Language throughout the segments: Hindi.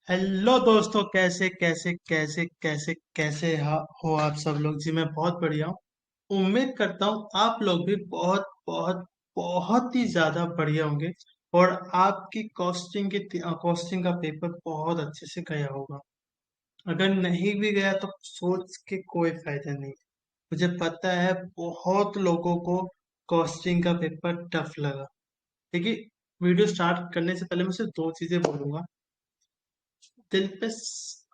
हेलो दोस्तों, कैसे कैसे कैसे कैसे कैसे हो आप सब लोग जी। मैं बहुत बढ़िया हूँ। उम्मीद करता हूँ आप लोग भी बहुत बहुत बहुत ही ज्यादा बढ़िया होंगे। और आपकी कॉस्टिंग का पेपर बहुत अच्छे से गया होगा। अगर नहीं भी गया तो सोच के कोई फायदा नहीं। मुझे पता है बहुत लोगों को कॉस्टिंग का पेपर टफ लगा। देखिए, वीडियो स्टार्ट करने से पहले मैं सिर्फ दो चीजें बोलूंगा। दिल पे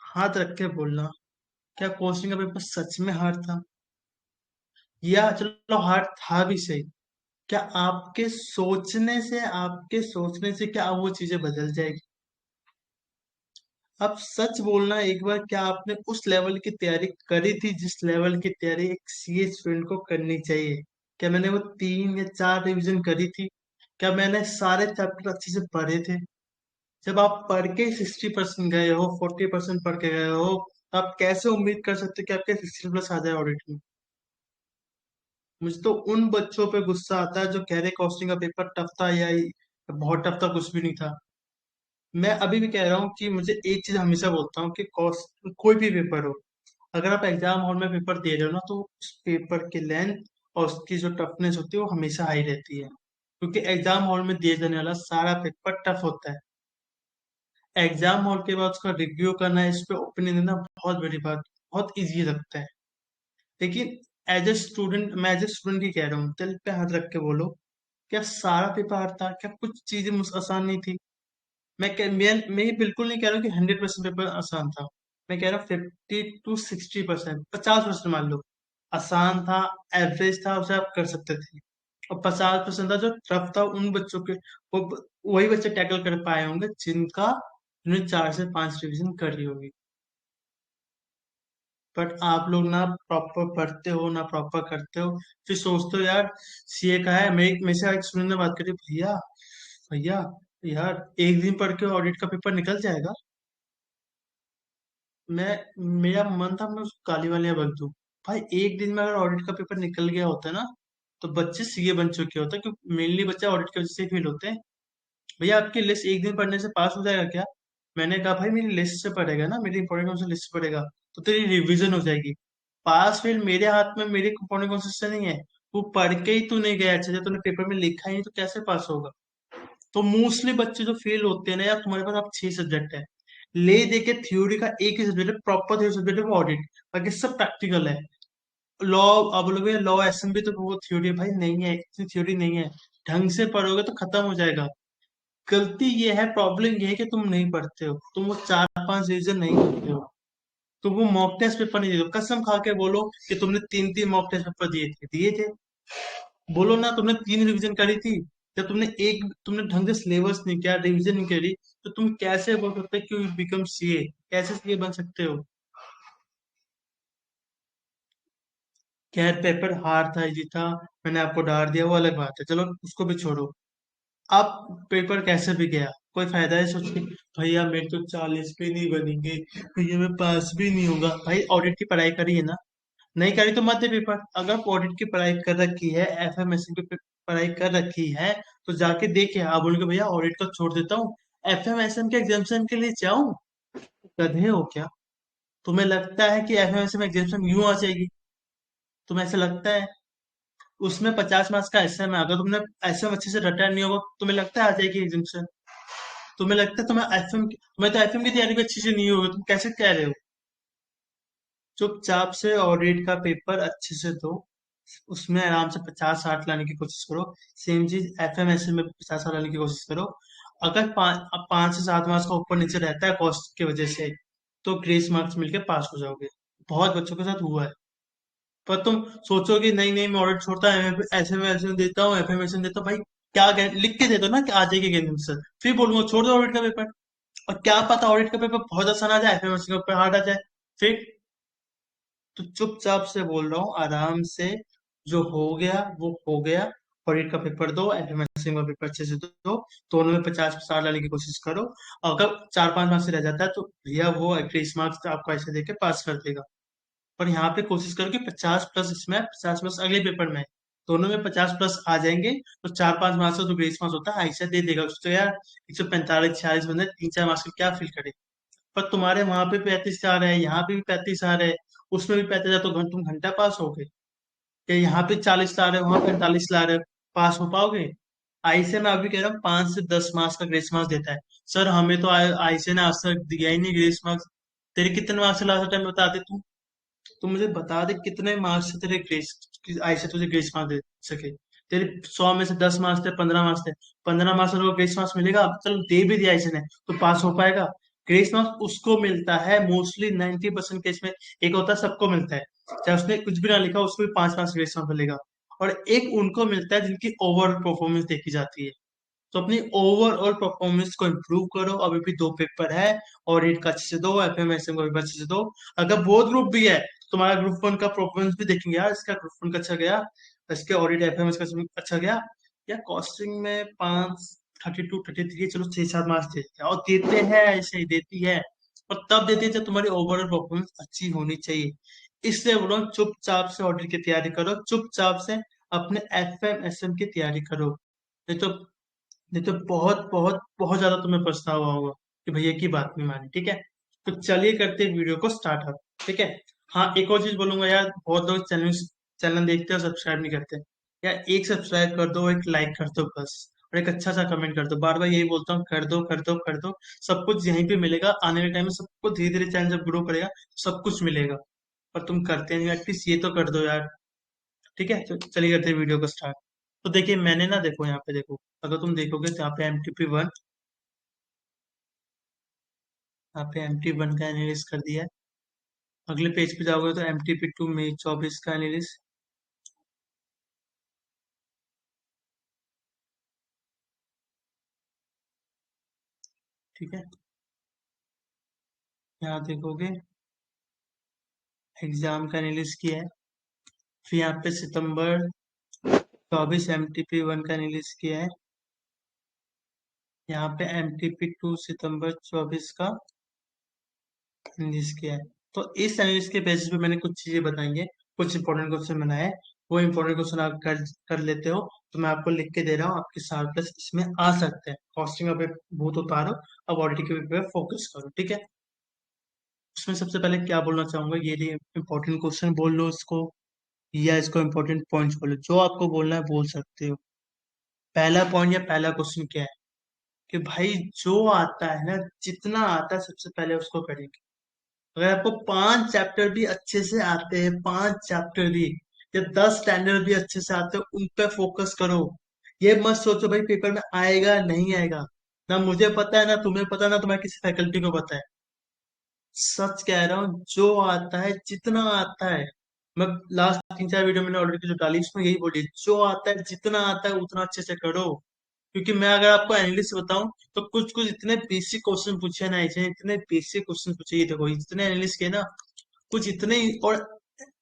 हाथ रख के बोलना, क्या कोचिंग का पेपर सच में हार्ड था? या चलो हार्ड था भी सही, क्या आपके सोचने से क्या वो चीजें बदल जाएगी? अब सच बोलना एक बार, क्या आपने उस लेवल की तैयारी करी थी जिस लेवल की तैयारी एक सीए स्टूडेंट को करनी चाहिए? क्या मैंने वो 3 या 4 रिवीजन करी थी? क्या मैंने सारे चैप्टर अच्छे से पढ़े थे? जब आप पढ़ के 60% गए हो, 40% पढ़ के गए हो, तो आप कैसे उम्मीद कर सकते हो कि आपके 60 प्लस आ जाए ऑडिट में? मुझे तो उन बच्चों पे गुस्सा आता है जो कह रहे कॉस्टिंग का पेपर टफ था, या बहुत टफ था, कुछ भी नहीं था। मैं अभी भी कह रहा हूँ कि मुझे एक चीज हमेशा बोलता हूँ कि कॉस्ट कोई भी पेपर हो, अगर आप एग्जाम हॉल में पेपर दे रहे हो ना, तो उस पेपर की लेंथ और उसकी जो टफनेस होती है वो हमेशा हाई रहती है, क्योंकि एग्जाम हॉल में दिए जाने वाला सारा पेपर टफ होता है। एग्जाम हॉल के बाद उसका रिव्यू करना, इस पे ओपिनियन देना बहुत बड़ी बात, बहुत इजी लगता है। लेकिन एज ए स्टूडेंट, मैं एज ए स्टूडेंट ही कह रहा हूँ, दिल पे हाथ रख के बोलो, क्या सारा पेपर हार्ड था? क्या कुछ चीजें मुझसे आसान नहीं थी? मैं ये बिल्कुल नहीं कह रहा हूँ कि 100% पेपर आसान था। मैं कह रहा हूँ 50 to 60%, 50% मान लो आसान था, एवरेज था, उसे आप कर सकते थे। और 50% था जो टफ था, उन बच्चों के वो वही बच्चे टैकल कर पाए होंगे जिन्होंने 4 से 5 रिवीजन करी होगी। बट आप लोग ना प्रॉपर पढ़ते हो ना प्रॉपर करते हो, फिर सोचते हो यार सीए का है। मेरे से एक स्टूडेंट ने बात करी, भैया भैया यार एक दिन पढ़ के ऑडिट का पेपर निकल जाएगा। मैं मेरा मन था मैं उसको गाली वाली बक दूं। भाई एक दिन में अगर ऑडिट का पेपर निकल गया होता है ना, तो बच्चे सीए बन चुके होते हैं, क्योंकि मेनली बच्चे ऑडिट की वजह से फेल होते हैं। भैया आपकी लिस्ट एक दिन पढ़ने से पास हो जाएगा क्या? मैंने कहा भाई मेरी लिस्ट से पढ़ेगा ना, मेरी इंपॉर्टेंट कौन सा लिस्ट से पढ़ेगा, तो तेरी रिवीजन हो जाएगी। पास फेल मेरे हाथ में, मेरे इंपॉर्टेंट कौन से नहीं है। वो पढ़ के ही तू नहीं गया अच्छे से, तूने पेपर में लिखा ही नहीं, तो कैसे पास होगा? तो मोस्टली बच्चे जो फेल होते हैं ना, यार तुम्हारे पास आप 6 सब्जेक्ट है, ले दे के थ्योरी का एक ही सब्जेक्ट है, प्रॉपर थ्योरी सब्जेक्ट है वो ऑडिट, बाकी सब प्रैक्टिकल है। लॉ, अब लोग लॉ एसएम भी तो वो थ्योरी है, भाई नहीं है, इतनी थ्योरी नहीं है। ढंग से पढ़ोगे तो खत्म हो जाएगा। गलती ये है, प्रॉब्लम ये है कि तुम नहीं पढ़ते हो, तुम वो 4 5 रीजन नहीं करते हो। तुम वो मॉक टेस्ट पेपर नहीं देते हो। कसम खा के बोलो कि तुमने 3 3 मॉक टेस्ट पेपर दिए थे। बोलो ना तुमने 3 रिवीजन करी थी। जब तुमने ढंग से सिलेबस नहीं किया, रिवीजन नहीं करी, तो तुम कैसे बोल सकते हो कि यू बिकम सीए? कैसे सीए बन सकते हो? खैर पेपर हार था, इजी था, मैंने आपको डांट दिया, वो अलग बात है, चलो उसको भी छोड़ो। अब पेपर कैसे भी गया, कोई फायदा है सोच के? भैया मेरे तो 40 भी नहीं बनेंगे, भैया मैं पास भी नहीं होगा। भाई ऑडिट की पढ़ाई करी है ना? नहीं करी तो मत दे पेपर। अगर ऑडिट की पढ़ाई कर रखी है, एफएमएससी की पढ़ाई कर रखी है, तो जाके देखे आप बोल के भैया ऑडिट को छोड़ देता हूँ, एफएमएसएम के एग्जामेशन के लिए जाऊं। गधे हो क्या? तुम्हें लगता है कि एफएमएसएम एग्जामेशन यूं आ जाएगी? तुम्हें ऐसा लगता है? उसमें 50 मार्क्स का एसएम है, अगर तुमने एसएम अच्छे से रटा नहीं होगा, तुम्हें लगता है आ जाएगी एग्जामेशन? तुम्हें लगता है तुम्हें तो एफएम की तैयारी भी अच्छी से नहीं होगी, तुम कैसे कह रहे हो? चुपचाप से ऑडिट का पेपर अच्छे से दो, उसमें आराम से 50 60 लाने की कोशिश करो। सेम चीज एफएमएससी में 50 60 लाने की कोशिश करो। अगर 5 से 7 मार्क्स का ऊपर नीचे रहता है कॉस्ट की वजह से, तो ग्रेस मार्क्स मिलके पास हो जाओगे। बहुत बच्चों के साथ हुआ है। पर तुम सोचोगे नहीं नहीं मैं ऑडिट छोड़ता ऐसे में ऐसे देता हूँ, एफएमएससी देता हूँ, भाई क्या लिख के देता ना कि आ जाएगी गेम सर, फिर बोलूंगा छोड़ दो ऑडिट का पेपर। और क्या पता ऑडिट का पेपर बहुत आसान आ जाए, एफएमएससी का पेपर हार्ड आ जाए, फिर? तो चुपचाप से बोल रहा हूँ, आराम से, जो हो गया वो हो गया। ऑडिट का पेपर दो, एफएमएससी का पेपर अच्छे से दो, दोनों में 50 60 लाने की कोशिश करो। अगर 4 5 मार्क्स से रह जाता है तो भैया वो 21 मार्क्स आपको ऐसे देके पास कर देगा। पर यहाँ पे कोशिश करो कि 50 प्लस इसमें, 50 प्लस अगले पेपर में, दोनों में 50 प्लस आ जाएंगे, तो 4 5 मार्क्स का जो ग्रेस मार्क्स होता है ऐसा दे देगा उसको। यार 145 46 बंदे 3 4 मार्क्स का क्या फील करे? पर तुम्हारे वहां पे 35 आ रहा है, यहाँ पे भी 35 आ रहा है, उसमें भी 35 आ, तो तुम घंटा पास हो गए। या यहाँ पे 40 ला रहे हो, वहां 45 ला रहे हो, पास हो पाओगे? आईसीए में अभी कह रहा हूँ 5 से 10 मार्क्स का ग्रेस मार्क्स देता है। सर हमें तो आईसीए ने आज तक दिया ही नहीं ग्रेस मार्क्स। तेरे कितने मार्क्स से लास्ट टाइम बता दे तू मुझे बता दे कितने मार्क्स से तेरे ग्रेस आईसीए तुझे ग्रेस मार्क्स दे सके। तेरे 100 में से 10 मार्क्स थे, 15 मार्क्स थे, 15 मार्क्स से ग्रेस मार्क्स मिलेगा? अब चलो दे भी दिया आईसीए ने, तो पास हो पाएगा? ग्रेस मार्क्स उसको मिलता है मोस्टली 90% केस में, एक होता है सबको मिलता है, चाहे उसने कुछ भी ना लिखा उसको भी 5 मार्क्स ग्रेस मार्क्स मिलेगा। और एक उनको मिलता है जिनकी ओवर परफॉर्मेंस देखी जाती है। तो अपनी ओवरऑल परफॉर्मेंस को इम्प्रूव करो। अभी भी 2 पेपर है, ऑडिट का अच्छे से दो, एफएमएसएम का भी अच्छे से दो। अगर बोथ ग्रुप भी है, तुम्हारा ग्रुप 1 का परफॉर्मेंस भी देखेंगे यार, इसका ग्रुप 1 का अच्छा गया, इसके ऑडिट एफएमएस का अच्छा गया, या कॉस्टिंग में 5, 32, 33, चलो 6-7 मार्क्स देते हैं, और देते हैं, ऐसे ही देती है। और तब देती है जब तुम्हारी ओवरऑल परफॉर्मेंस अच्छी होनी चाहिए। इसलिए बोलो चुपचाप से ऑडिट की तैयारी करो, चुपचाप से अपने एफएमएसएम की तैयारी करो। नहीं तो नहीं तो बहुत बहुत बहुत ज्यादा तुम्हें पछतावा होगा कि भैया की बात नहीं मानी। ठीक है, तो चलिए करते हैं वीडियो को स्टार्ट अब। ठीक है। हाँ, एक और चीज बोलूंगा यार, बहुत लोग चैनल चैनल देखते हैं और सब्सक्राइब नहीं करते। यार एक सब्सक्राइब कर दो, एक लाइक कर दो बस, और एक अच्छा सा कमेंट कर दो। बार बार यही बोलता हूँ, कर दो कर दो कर दो। सब कुछ यहीं पे मिलेगा आने वाले टाइम में, सबको धीरे धीरे चैनल जब ग्रो करेगा सब कुछ मिलेगा। पर तुम करते नहीं, एटलीस्ट ये तो कर दो यार। ठीक है, तो चलिए करते हैं वीडियो को स्टार्ट। तो देखिए मैंने ना, देखो यहाँ पे देखो, अगर तुम देखोगे तो यहाँ पे MTP 1, यहाँ पे MT1 का एनालिसिस कर दिया है। अगले पेज पे जाओगे तो MTP 2 मई 24 का एनालिसिस। ठीक है, यहाँ देखोगे एग्जाम का एनालिसिस किया है। फिर यहाँ पे September 24 MTP 1 का एनालिसिस किया है। यहाँ पे MTP 2 September 24 का एनालिसिस किया है। तो इस एनालिसिस के बेसिस पे मैंने कुछ चीजें बताई हैं, कुछ इंपॉर्टेंट क्वेश्चन बनाए हैं। वो इंपॉर्टेंट क्वेश्चन आप कर लेते हो तो मैं आपको लिख के दे रहा हूँ, आपके 7 प्लस इसमें आ सकते हैं। कॉस्टिंग का बहुत उतारो, अब ऑडिटिंग के पेपर पे फोकस करो। ठीक है, उसमें सबसे पहले क्या बोलना चाहूंगा, ये इंपॉर्टेंट क्वेश्चन बोल लो इसको, या इसको इंपॉर्टेंट पॉइंट्स बोलो, जो आपको बोलना है बोल सकते हो। पहला पॉइंट या पहला क्वेश्चन क्या है कि भाई जो आता है ना, जितना आता है सबसे पहले उसको करेंगे। अगर आपको 5 चैप्टर भी अच्छे से आते हैं, 5 चैप्टर भी, या 10 स्टैंडर्ड भी अच्छे से आते हैं, उन पे फोकस करो। ये मत सोचो भाई पेपर में आएगा नहीं आएगा, ना मुझे पता है, ना तुम्हें पता, ना तुम्हारे किसी फैकल्टी को पता है। सच कह रहा हूँ, जो आता है, जितना आता है, मैं लास्ट 3-4 वीडियो मैंने ऑलरेडी जो डाली उसमें यही बोली, जो आता है जितना आता है उतना अच्छे से करो। क्योंकि मैं अगर आपको एनालिस्ट बताऊं तो कुछ कुछ इतने बेसिक क्वेश्चन पूछे ना ऐसे, इतने बेसिक क्वेश्चन पूछे, ये देखो इतने एनालिस्ट के ना, कुछ इतने। और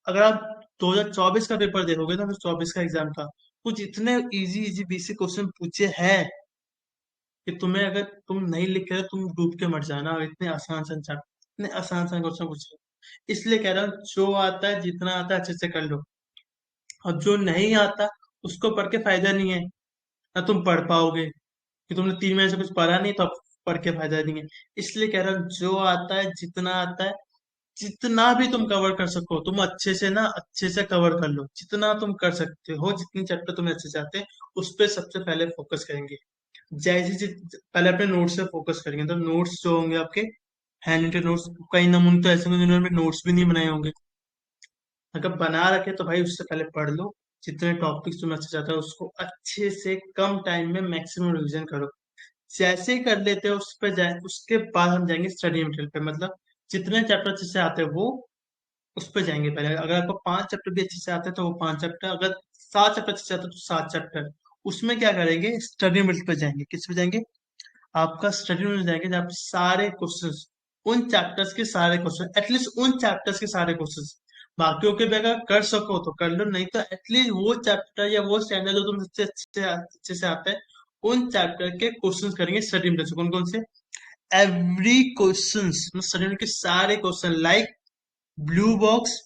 अगर आप 2024 का पेपर देखोगे ना, तो 24 का एग्जाम का, कुछ इतने इजी इजी बेसिक क्वेश्चन पूछे हैं कि तुम्हें, अगर तुम नहीं लिख रहे तुम डूब के मर जाना। और इतने आसान आसान इतने आसान आसान क्वेश्चन पूछे। इसलिए कह रहा हूँ, जो आता है जितना आता है अच्छे से कर लो। और जो नहीं आता उसको पढ़ के फायदा नहीं है, ना तुम पढ़ पाओगे, कि तुमने 3 महीने से कुछ पढ़ा नहीं तो अब पढ़ के फायदा नहीं है। इसलिए कह रहा हूँ, जो आता है जितना आता है, जितना भी तुम कवर कर सको, तुम अच्छे से ना, अच्छे से कवर कर लो, जितना तुम कर सकते हो, जितनी चैप्टर तुम्हें अच्छे से आते हैं उस पर सबसे पहले फोकस करेंगे। पहले अपने नोट्स पे फोकस करेंगे, तो नोट्स जो होंगे आपके हैंड रिटन नोट्स, कई नमूने तो ऐसे होंगे जिन्होंने नोट्स भी नहीं बनाए होंगे। अगर बना रखे तो भाई उससे पहले पढ़ लो। जितने टॉपिक्स तुम्हें अच्छे से आता है उसको अच्छे से कम टाइम में मैक्सिमम रिवीजन करो। जैसे ही कर लेते हो उस पर जाए, उसके बाद हम जाएंगे स्टडी मटेरियल पे, मतलब जितने चैप्टर अच्छे से आते हैं वो उस पर जाएंगे पहले। अगर आपको 5 चैप्टर भी अच्छे से आते हैं तो वो 5 चैप्टर, अगर 7 चैप्टर अच्छे से आते हैं तो 7 चैप्टर। उसमें क्या करेंगे, स्टडी मटेरियल पे जाएंगे। किस पे जाएंगे, आपका स्टडी में जाएंगे जहाँ पे सारे क्वेश्चंस, उन चैप्टर्स के सारे क्वेश्चन, एटलीस्ट उन चैप्टर्स के सारे क्वेश्चंस। बाकियों के भी अगर कर सको तो कर लो, नहीं तो एटलीस्ट वो चैप्टर या वो स्टैंडर्ड जो तुम सबसे अच्छे से आता है, उन चैप्टर के क्वेश्चंस करेंगे स्टडी में से। कौन कौन से, एवरी क्वेश्चंस, स्टडी में के सारे question, like blue box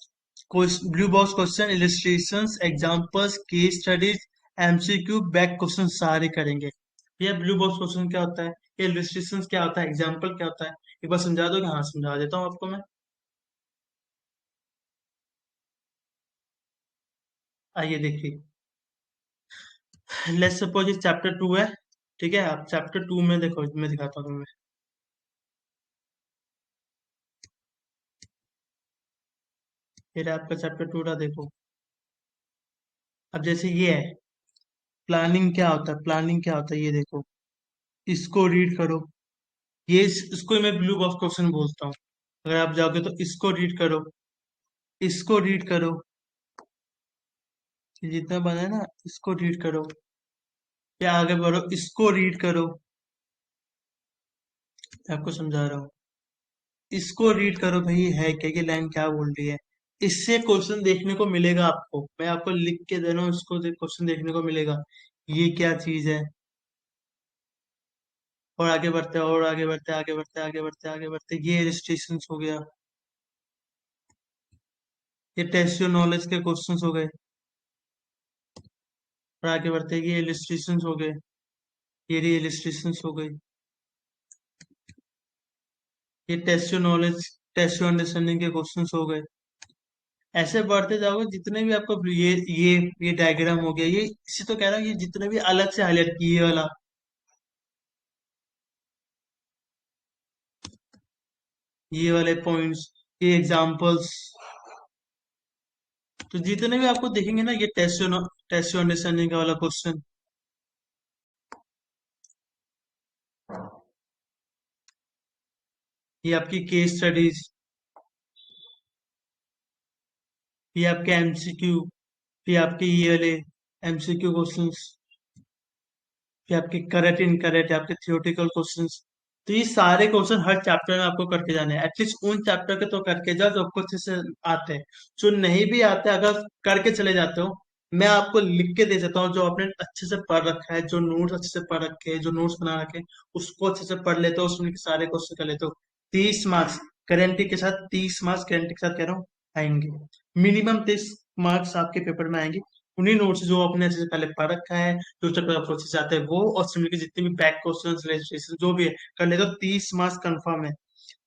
blue box question, illustrations, examples, case studies, MCQ, back question सारे करेंगे। ये ब्लू बॉक्स क्वेश्चन क्या होता है, ये इलस्ट्रेशन क्या होता है, एग्जाम्पल क्या होता है, एक बार समझा दोगे? हाँ, समझा देता हूँ आपको मैं। आइए देखिए, लेट्स सपोज ये चैप्टर 2 है। ठीक है, आप चैप्टर 2 में देखो, मैं दिखाता हूँ तुम्हें। फिर आपका चैप्टर 2 रहा, देखो। अब जैसे ये है, प्लानिंग क्या होता है, प्लानिंग क्या होता है, ये देखो। इसको रीड करो। इसको मैं ब्लू बॉक्स क्वेश्चन बोलता हूँ। अगर आप जाओगे तो इसको रीड करो, इसको रीड करो। ये जितना बना है ना, इसको रीड करो। या आगे बढ़ो, इसको रीड करो। मैं आपको समझा रहा हूँ। इसको रीड करो भाई, है क्या, ये लाइन क्या बोल रही है। इससे क्वेश्चन देखने को मिलेगा आपको, मैं आपको लिख के दे रहा हूँ, इसको क्वेश्चन देखने को मिलेगा। ये क्या चीज है। और आगे बढ़ते, और आगे बढ़ते, आगे बढ़ते, आगे बढ़ते, आगे बढ़ते, ये रजिस्ट्रेशन हो गया। ये टेस्ट योर नॉलेज के क्वेश्चंस हो गए। और आगे बढ़ते, ये इलिस्ट्रेशन हो गए। ये री इलिस्ट्रेशन हो गई। ये test your knowledge, test your understanding के क्वेश्चंस हो गए। ऐसे बढ़ते जाओगे, जितने भी आपको ये डायग्राम हो गया, ये इसी तो कह रहा हूँ, ये जितने भी अलग से हाईलाइट किए वाला, ये वाले पॉइंट्स, ये एग्जांपल्स, तो जितने भी आपको देखेंगे ना, ये टेस्ट योर अंडरस्टैंडिंग का वाला क्वेश्चन, ये आपकी केस स्टडीज, ये आपके एमसीक्यू, ये आपके ये वाले एमसीक्यू क्वेश्चंस, ये आपके करेक्ट इनकरेक्ट, आपके थियोरेटिकल क्वेश्चंस। तो ये सारे क्वेश्चन हर चैप्टर में आपको करके जाने हैं, एटलीस्ट उन चैप्टर के तो करके जाओ जो आपको अच्छे से आते हैं। जो नहीं भी आते, अगर करके चले जाते हो, मैं आपको लिख के दे देता हूँ, जो आपने अच्छे से पढ़ रखा है, जो नोट्स अच्छे से पढ़ रखे हैं, जो नोट्स बना रखे हैं, उसको अच्छे से पढ़ लेते हो, उसमें के सारे क्वेश्चन कर लेते हो। 30 मार्क्स गारंटी के साथ, 30 मार्क्स गारंटी के साथ कह रहा हूँ, आएंगे। मिनिमम 30 मार्क्स आपके पेपर में आएंगे। उन्हीं नोट्स जो आपने अच्छे से पहले पढ़ रखा है, जो चैप्टर आपको अच्छे से आते हैं वो, और सिमिलर के जितने भी बैक क्वेश्चन, रजिस्ट्रेशन जो भी है, कर ले तो 30 मार्क्स कंफर्म है।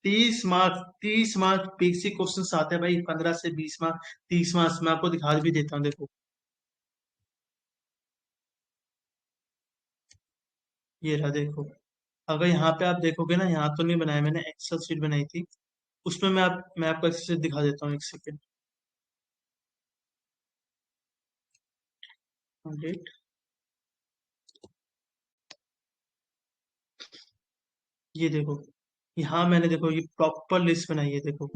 30 मार्क्स, 30 मार्क्स बेसिक क्वेश्चन आते हैं भाई, 15 से 20 मार्क्स, 30 मार्क्स मैं आपको दिखा भी देता हूँ, देखो। ये रहा, देखो। अगर यहाँ पे आप देखोगे ना, यहाँ तो नहीं बनाया मैंने, एक्सेल शीट बनाई थी, उसमें मैं आपको अच्छे से दिखा देता हूँ, एक सेकेंड। डेट, ये देखो, यहाँ मैंने देखो ये प्रॉपर लिस्ट बनाई है, देखो।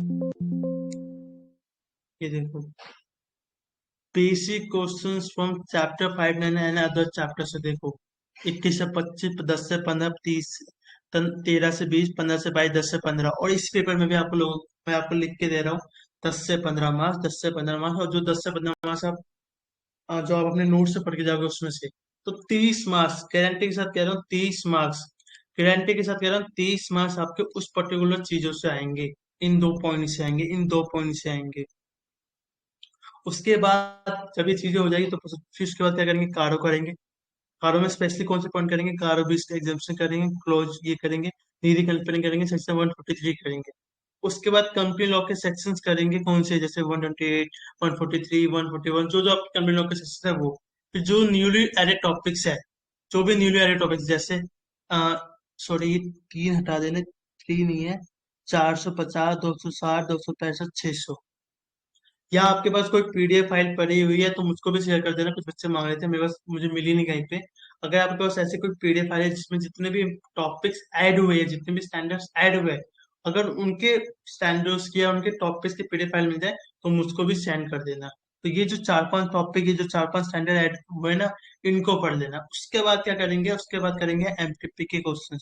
ये देखो, basic questions from chapter 5 and other chapter से, देखो। 21 से 25, 10 से 15, 30, 13 से 20, 15 से 22, 10 से 15, और इस पेपर में भी आपको लोग, मैं आपको लिख के दे रहा हूँ, 10 से 15 मार्क्स, 10 से 15 मार्क्स, और जो 10 से 15 मार्क्स आप जो आप अपने नोट से पढ़ के जाओगे उसमें से, तो 30 मार्क्स गारंटी के साथ कह रहा हूँ, 30 मार्क्स गारंटी के साथ कह रहा हूँ, 30 मार्क्स आपके उस पर्टिकुलर चीजों से आएंगे। इन 2 पॉइंट से आएंगे, इन 2 पॉइंट से आएंगे। उसके बाद जब ये चीजें हो जाएगी, तो फिर उसके बाद क्या करेंगे, कारो करेंगे। कारो में स्पेशली कौन से पॉइंट करेंगे, कारो बेस्ड एग्जाम्पन करेंगे, क्लोज ये करेंगे, नीति कंपेयरिंग करेंगे, सेक्शन 143 करेंगे। उसके बाद कंपनी लॉ के सेक्शंस करेंगे, कौन से, जैसे 128, 143, 141, जो जो आपके कंपनी लॉ के सेक्शन है वो। फिर जो न्यूली एडेड टॉपिक्स है, जो भी न्यूली एडेड टॉपिक्स, जैसे सॉरी, ये 3 हटा देने, 3 नहीं है, 450, 260, 265, 600। या आपके पास कोई पीडीएफ फाइल पड़ी हुई है तो मुझको भी शेयर कर देना, कुछ बच्चे मांग रहे थे, मेरे पास मुझे मिली नहीं कहीं पे। अगर आपके पास ऐसे कोई पीडीएफ फाइल है जिसमें जितने भी टॉपिक्स ऐड हुए हैं, जितने भी स्टैंडर्ड्स ऐड हुए हैं, अगर उनके स्टैंडर्ड्स की या उनके टॉपिक्स की पीडीएफ फाइल मिल जाए तो मुझको भी सेंड कर देना। तो ये जो 4-5 टॉपिक, ये जो 4-5 स्टैंडर्ड ऐड हुए हैं ना, इनको पढ़ लेना। उसके बाद क्या करेंगे, उसके बाद करेंगे एमटीपी के क्वेश्चन।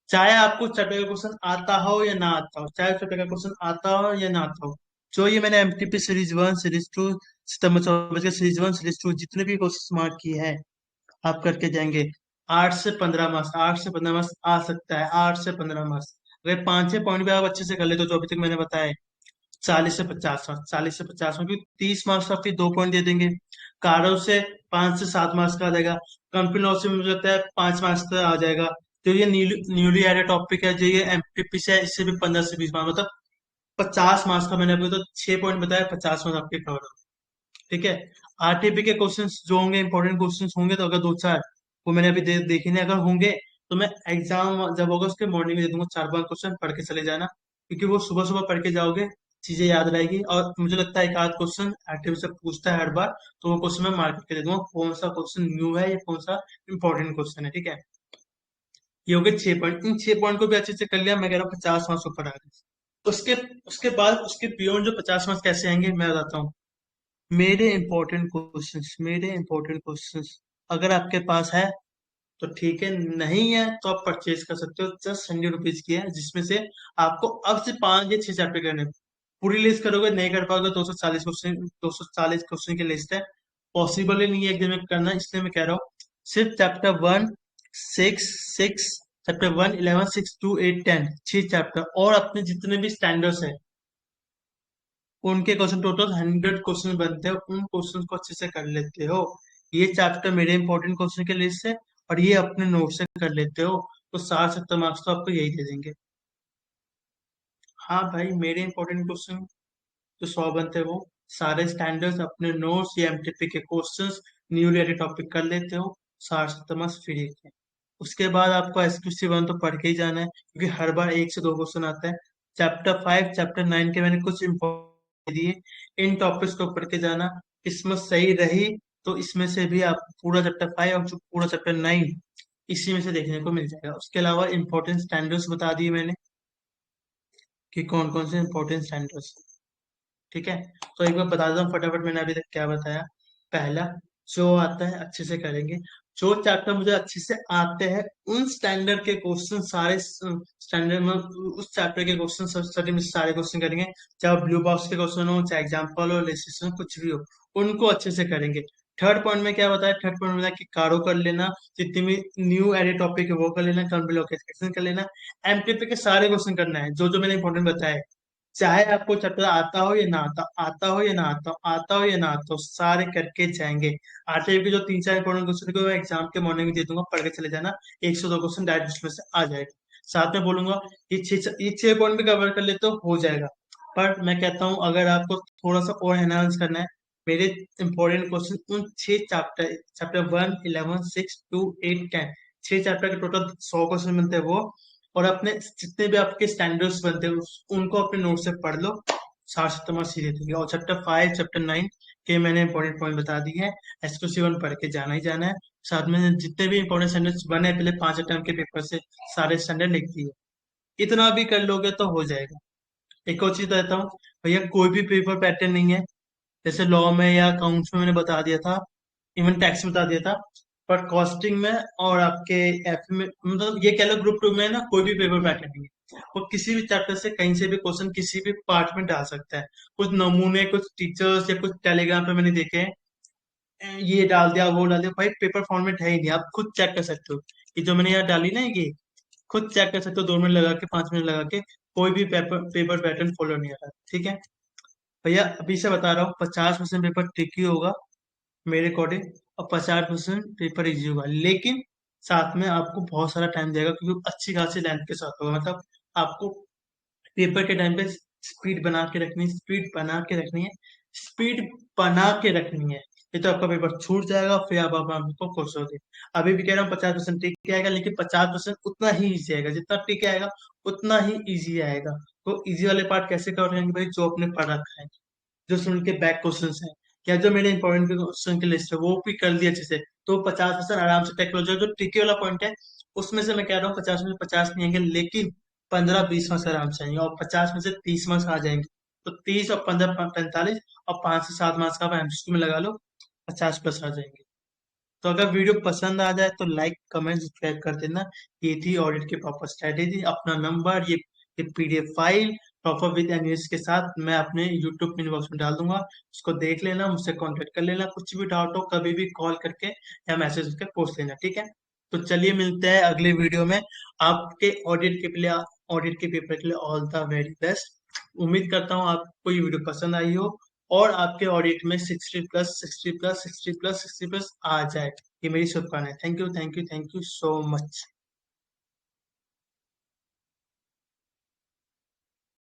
चाहे आपको चैप्टर का क्वेश्चन आता हो या ना आता हो, चाहे चैप्टर का क्वेश्चन आता हो या ना आता हो, जो ये मैंने एमटीपी सीरीज 1, सीरीज 2, सितंबर 24 के सीरीज 1, सीरीज 2 जितने भी क्वेश्चन मार्क किए हैं, आप करके जाएंगे। 8 से 15 मार्क्स, 8 से 15 मार्क्स आ सकता है, 8 से 15 मार्क्स। अगर 5-6 पॉइंट भी आप अच्छे से कर लेते हो, जो अभी तक मैंने बताया, 40 से 50 मार्क्स, 40 से 50 मार्क्स, क्योंकि 30 मार्क्स आपके 2 पॉइंट दे देंगे। कारो से 5 से 7 मार्क्स का आ जाएगा। कंप्यूटर लॉ से मुझे लगता है 5 मार्क्स का आ जाएगा। तो ये न्यूली एडेड टॉपिक है, जो ये एमटीपी से है, इससे भी 15 से 20 मार्क्स, मतलब 50 मार्क्स का। मैंने अभी तो 6 पॉइंट बताया, 50 मार्क्स आपके कवर हो। ठीक है। आरटीपी के क्वेश्चंस जो होंगे, इंपॉर्टेंट क्वेश्चंस होंगे, तो अगर दो चार वो मैंने अभी देखे नहीं, अगर होंगे तो मैं एग्जाम जब होगा उसके मॉर्निंग में दे दूंगा। 4 5 क्वेश्चन पढ़ के चले जाना, क्योंकि वो सुबह सुबह पढ़ के जाओगे, चीजें याद रहेगी। और मुझे लगता है एक आध क्वेश्चन आरटीपी से पूछता है हर बार, तो वो क्वेश्चन मैं मार्क करके दे दूंगा, कौन सा क्वेश्चन न्यू है या कौन सा इंपॉर्टेंट क्वेश्चन है। ठीक है। ये हो गए 6 पॉइंट। इन 6 पॉइंट को भी अच्छे से कर लिया, मैं कह रहा हूँ 50 मार्क्स ऊपर आ गए। उसके उसके बाद उसके बियॉन्ड जो 50 मार्क्स कैसे आएंगे मैं बताता हूँ। मेरे इंपॉर्टेंट क्वेश्चंस अगर आपके पास है तो ठीक है, नहीं है तो आप परचेज कर सकते हो। जस्ट 100 रुपीज की है, जिसमें से आपको अब से 5 या 6 चैप्टर करने हैं। पूरी लिस्ट करोगे नहीं कर पाओगे। 240 क्वेश्चन की लिस्ट है, पॉसिबल ही नहीं है एक दिन में करना, इसलिए मैं कह रहा हूँ सिर्फ चैप्टर 1, 6, चैप्टर 1, 11, 6, 2, 8, 10, 6 चैप्टर, और अपने जितने भी स्टैंडर्ड्स है उनके क्वेश्चन, टोटल 100 क्वेश्चन बनते हैं, उन क्वेश्चन को अच्छे से कर लेते हो। ये चैप्टर मेरे इंपॉर्टेंट क्वेश्चन की लिस्ट है, और ये अपने नोट से कर लेते हो, तो 60 70 मार्क्स तो आपको यही दे देंगे। हाँ भाई, मेरे इंपॉर्टेंट क्वेश्चन जो 100 बनते हैं वो सारे स्टैंडर्ड्स अपने नोट्स या एमटीपी के क्वेश्चंस न्यू रिलेटेड टॉपिक कर लेते हो। 60 70 मार्क्स फ्री के। उसके बाद आपको एसक्यूसी 1 तो पढ़ के ही जाना है, क्योंकि हर बार 1 से 2 क्वेश्चन आता है। चैप्टर 5 चैप्टर 9 के मैंने कुछ इंपॉर्टेंट दिए, इन टॉपिक्स को पढ़ के जाना। किस्मत सही रही तो इसमें से भी आप पूरा चैप्टर 5 और जो पूरा चैप्टर 9 इसी में से देखने को मिल जाएगा। उसके अलावा इंपॉर्टेंट स्टैंडर्ड्स बता दिए मैंने कि कौन कौन से इंपॉर्टेंट स्टैंडर्ड्स। ठीक है। तो एक बार बता देता हूँ फटाफट, मैंने अभी तक क्या बताया। पहला, जो आता है अच्छे से करेंगे। जो चैप्टर मुझे अच्छे से आते हैं उन स्टैंडर्ड के क्वेश्चन सारे स्टैंडर्ड में, उस चैप्टर के क्वेश्चन स्टडी में सारे क्वेश्चन करेंगे। चाहे ब्लू बॉक्स के क्वेश्चन हो, चाहे एग्जाम्पल हो, लेसन कुछ भी हो, उनको अच्छे से करेंगे। थर्ड पॉइंट में क्या बताया, थर्ड पॉइंट में बताया कि कारो कर लेना, जितनी भी न्यू एडेड टॉपिक है वो कर लेना, कंप्लीट कर लेना। एमटीपी के सारे क्वेश्चन करना है, जो जो मैंने इंपॉर्टेंट बताया है। चाहे आपको चैप्टर आता हो या ना आता हो या ना आता हो या ना आता हो, सारे करके जाएंगे। आरटीआई के जो 3 4 इंपॉर्टेंट क्वेश्चन को मैं एग्जाम के मॉर्निंग में दे दूंगा, पढ़ के चले जाना। 1 से 2 क्वेश्चन डायरेक्ट उसमें से आ जाएगा। साथ में बोलूंगा ये 6 पॉइंट भी कवर कर ले तो हो जाएगा। पर मैं कहता हूँ अगर आपको थोड़ा सा और एनहांस करना है, मेरे इंपॉर्टेंट क्वेश्चन उन 6 चैप्टर, चैप्टर 1, 11, 6, 2, 8, 10, 6 चैप्टर के टोटल 100 क्वेश्चन बनते हैं वो। और अपने जितने भी आपके स्टैंडर्ड्स बनते हैं उनको अपने नोट से पढ़ लो, 60 70 मार्क्स सीधे देंगे। और चैप्टर 5 चैप्टर 9 के मैंने इंपॉर्टेंट पॉइंट बता दिए हैं। एसक्यूसी 1 पढ़ के जाना ही जाना है। साथ में जितने भी इंपॉर्टेंट स्टैंडर्ड्स बने पहले 5 अटेम्प्ट के पेपर से, सारे स्टैंडर्ड लिख दिए। इतना भी कर लोगे तो हो जाएगा। एक और चीज बताता हूँ भैया, कोई भी पेपर पैटर्न नहीं है। जैसे लॉ में या अकाउंट्स में मैंने बता दिया था, इवन टैक्स में बता दिया था, पर कॉस्टिंग में और आपके एफ में, मतलब ये कह लो ग्रुप 2 में ना कोई भी पेपर पैटर्न नहीं है। वो किसी भी चैप्टर से कहीं से भी क्वेश्चन किसी भी पार्ट में डाल सकता है। कुछ नमूने कुछ टीचर्स या कुछ टेलीग्राम पे मैंने देखे हैं, ये डाल दिया वो डाल दिया, भाई पेपर फॉर्मेट है ही नहीं। आप खुद चेक कर सकते हो कि जो मैंने यहाँ डाली ना, ये खुद चेक कर सकते हो, 2 मिनट लगा के 5 मिनट लगा के। कोई भी पेपर पैटर्न फॉलो नहीं आ रहा। ठीक है भैया, अभी से बता रहा हूँ 50% पेपर ट्रिकी होगा मेरे अकॉर्डिंग, और 50% पेपर इजी होगा। लेकिन साथ में आपको बहुत सारा टाइम देगा, क्योंकि अच्छी खासी लेंथ के साथ होगा। मतलब आपको पेपर के टाइम पे स्पीड बना के रखनी है, स्पीड बना के रखनी है। ये तो आपका पेपर छूट जाएगा, फिर आप आपको खुश होगे। अभी भी कह रहा हूँ 50% टिक के आएगा, लेकिन 50% उतना ही इजी आएगा, जितना टिक आएगा उतना ही इजी आएगा। तो इजी वाले पार्ट कैसे कवर करेंगे भाई, जो आपने पढ़ रखा है, जो सुन के बैक क्वेश्चन है, या जो मेरे इंपॉर्टेंट क्वेश्चन की लिस्ट है वो भी कर दी अच्छे से, तो 50% आराम से टेक्नोलॉजी जो ट्रिकी वाला पॉइंट है उसमें से मैं कह रहा हूँ 50 में से 50 नहीं आएंगे, लेकिन 15 20 मार्क्स आराम से आएंगे, और 50 में से 30 मार्क्स आ जाएंगे। तो 30 और 15 45, और 5 से 7 मार्क्स का आप एमसीक्यू में लगा लो, 50 प्लस आ जाएंगे। तो अगर वीडियो पसंद आ जाए तो लाइक कमेंट सब्सक्राइब कर देना। ये थी ऑडिट की प्रॉपर स्ट्रेटेजी, अपना नंबर, ये PDF file proper with NUS के साथ मैं अपने यूट्यूब इनबॉक्स में डाल दूंगा। उसको देख लेना, मुझसे कांटेक्ट कर लेना, कुछ भी डाउट हो कभी भी कॉल करके या मैसेज करके पूछ लेना। ठीक है। तो चलिए मिलते हैं अगले वीडियो में। आपके ऑडिट के पेपर के लिए ऑल द वेरी बेस्ट। उम्मीद करता हूँ आपको ये वीडियो पसंद आई हो, और आपके ऑडिट में 60 प्लस 60 प्लस 60 प्लस 60 प्लस आ जाए, ये मेरी शुभकामनाएं। Thank you, thank you, thank you so much.